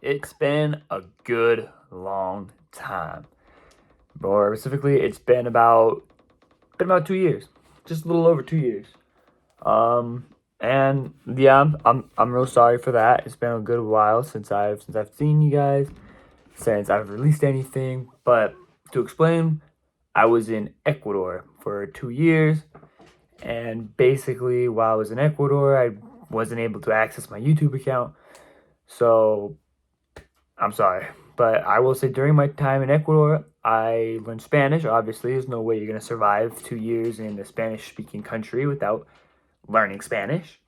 It's been a good long time. More specifically, it's been about 2 years, just a little over 2 years. Um, and yeah, I'm real sorry for that. It's been a good while since I've seen you guys, since I've released anything. But to explain, I was in Ecuador for 2 years, and basically, while I was in Ecuador, I wasn't able to access my YouTube account. So I'm sorry, but I will say during my time in Ecuador, I learned Spanish. Obviously, there's no way you're going to survive 2 years in a Spanish speaking country without learning Spanish.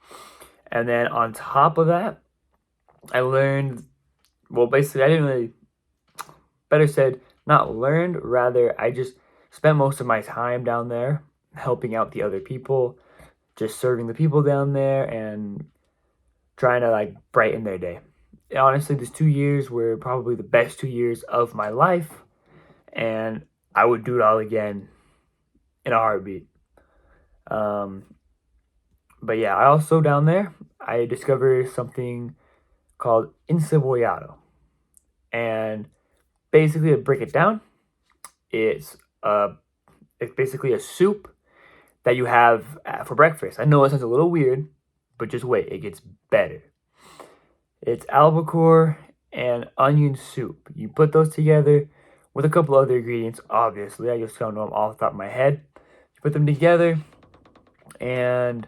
And then on top of that, I learned, well, basically, I didn't really, better said, not learned, rather, I just spent most of my time down there helping out the other people, just serving the people down there and trying to like brighten their day. Honestly, these 2 years were probably the best 2 years of my life, and I would do it all again in a heartbeat. Um, but yeah, I also down there I discovered something called encebollado, and basically to break it down, it's uh it's basically a soup that you have for breakfast. I know it sounds a little weird, but just wait, it gets better. It's albacore and onion soup. You put those together with a couple other ingredients. Obviously, I just don't know them off the top of my head. You put them together, and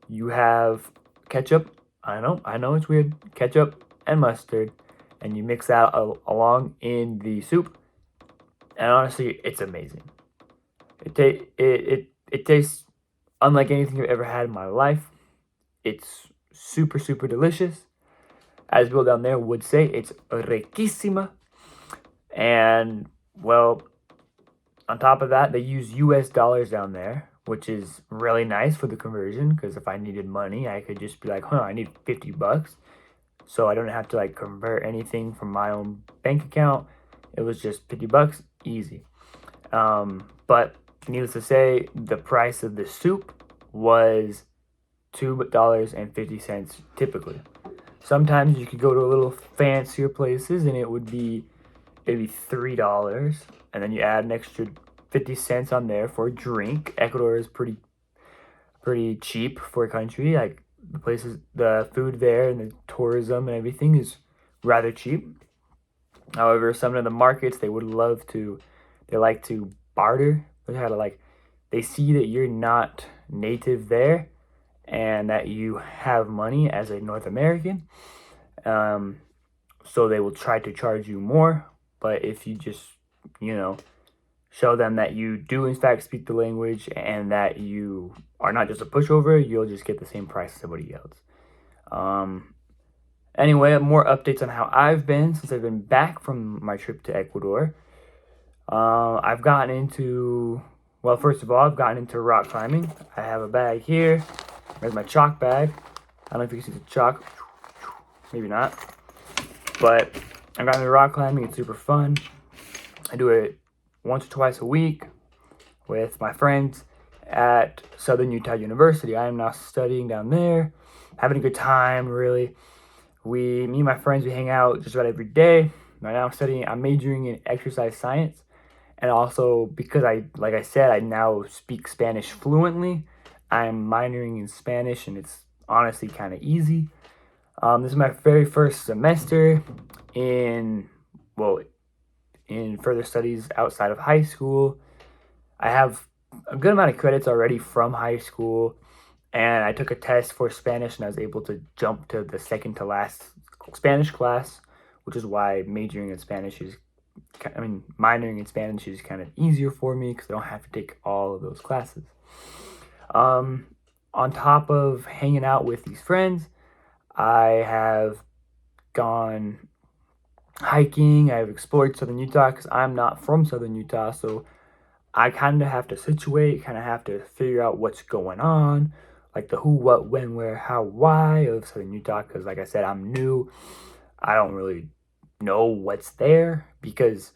you have ketchup. I know it's weird. Ketchup and mustard, and you mix that along in the soup. And honestly, it's amazing. It tastes unlike anything I've ever had in my life. It's super super delicious. As people down there would say, it's riquísima. And well, on top of that, they use US dollars down there, which is really nice for the conversion because if I needed money, I could just be like, I need $50. So I don't have to like convert anything from my own bank account. It was just $50, easy. But needless to say, the price of the soup was $2.50 typically. Sometimes you could go to a little fancier places and it would be maybe $3, and then you add an extra 50 cents on there for a drink. Ecuador is pretty cheap for a country. Like the food there and the tourism and everything is rather cheap. However, some of the markets they like to barter. They how to like they see that you're not native there and that you have money as a North American. Um, so they will try to charge you more. But if you just, you know, show them that you do in fact speak the language and that you are not just a pushover, you'll just get the same price as somebody else. Um, anyway, more updates on how I've been since I've been back from my trip to Ecuador. I've gotten into, well, first of all, I've gotten into rock climbing. I have a bag here. There's my chalk bag. I don't know if you can see the chalk. Maybe not. But I got into rock climbing. It's super fun. I do it once or twice a week with my friends at Southern Utah University. I am now studying down there, having a good time, really. Me and my friends, we hang out just about every day. Right now I'm majoring in exercise science. And also because like I said, I now speak Spanish fluently. I'm minoring in Spanish and it's honestly kind of easy. This is my very first semester in, well, in further studies outside of high school. I have a good amount of credits already from high school, and I took a test for Spanish and I was able to jump to the second to last Spanish class, which is why minoring in Spanish is kind of easier for me because I don't have to take all of those classes. On top of hanging out with these friends, I have gone hiking. I've explored Southern Utah because I'm not from Southern Utah, so I kind of have to situate, kind of have to figure out what's going on, like the who, what, when, where, how, why of Southern Utah. Because, like I said, I'm new. I don't really know what's there because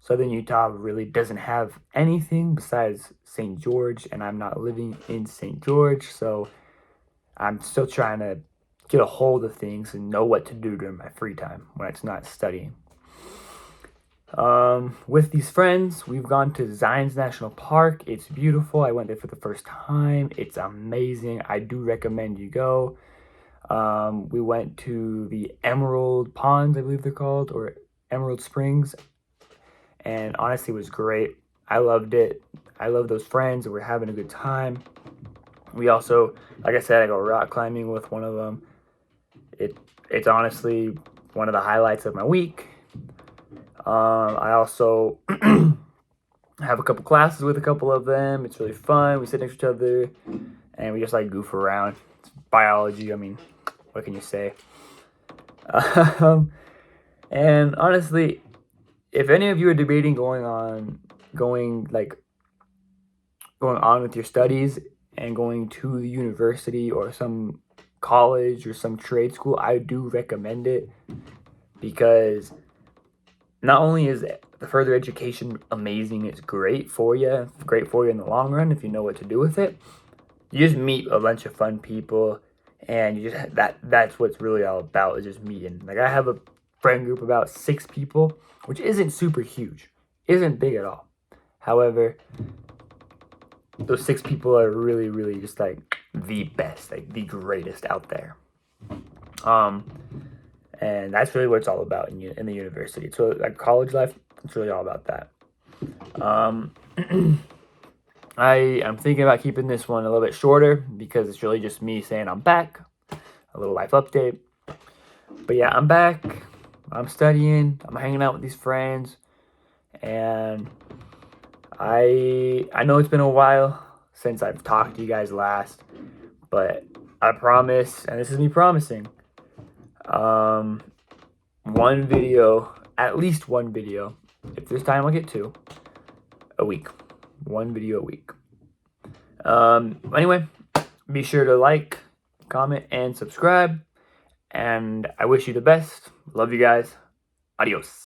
Southern Utah really doesn't have anything besides St. George, and I'm not living in St. George, so I'm still trying to get a hold of things and know what to do during my free time when it's not studying. With these friends, we've gone to Zion's National Park. It's beautiful. I went there for the first time. It's amazing. I do recommend you go. We went to the Emerald Ponds, I believe they're called, or Emerald Springs, and honestly, it was great. I loved it. I love those friends. We're having a good time. We also, like I said, I go rock climbing with one of them. It's honestly one of the highlights of my week. I also have a couple classes with a couple of them. It's really fun. We sit next to each other and we just like goof around. It's biology. I mean, what can you say? And honestly, if any of you are debating going on with your studies and going to the university or some college or some trade school, I do recommend it, because not only is the further education amazing, it's great for you in the long run if you know what to do with it. You just meet a bunch of fun people, and you just that's what's really all about, is just meeting. Like, I have a friend group of about 6 people, which isn't super huge, isn't big at all. However, those 6 people are really, really just like the best, like the greatest out there. And that's really what it's all about in the university. So like college life, it's really all about that. I'm thinking about keeping this one a little bit shorter because it's really just me saying I'm back, a little life update. But yeah, I'm back. I'm studying. I'm hanging out with these friends, and I know it's been a while since I've talked to you guys last, but I promise, and this is me promising, one video, at least one video, if this time I'll get 2 a week. One video a week. Anyway, be sure to like, comment, and subscribe. And I wish you the best. Love you guys. Adios.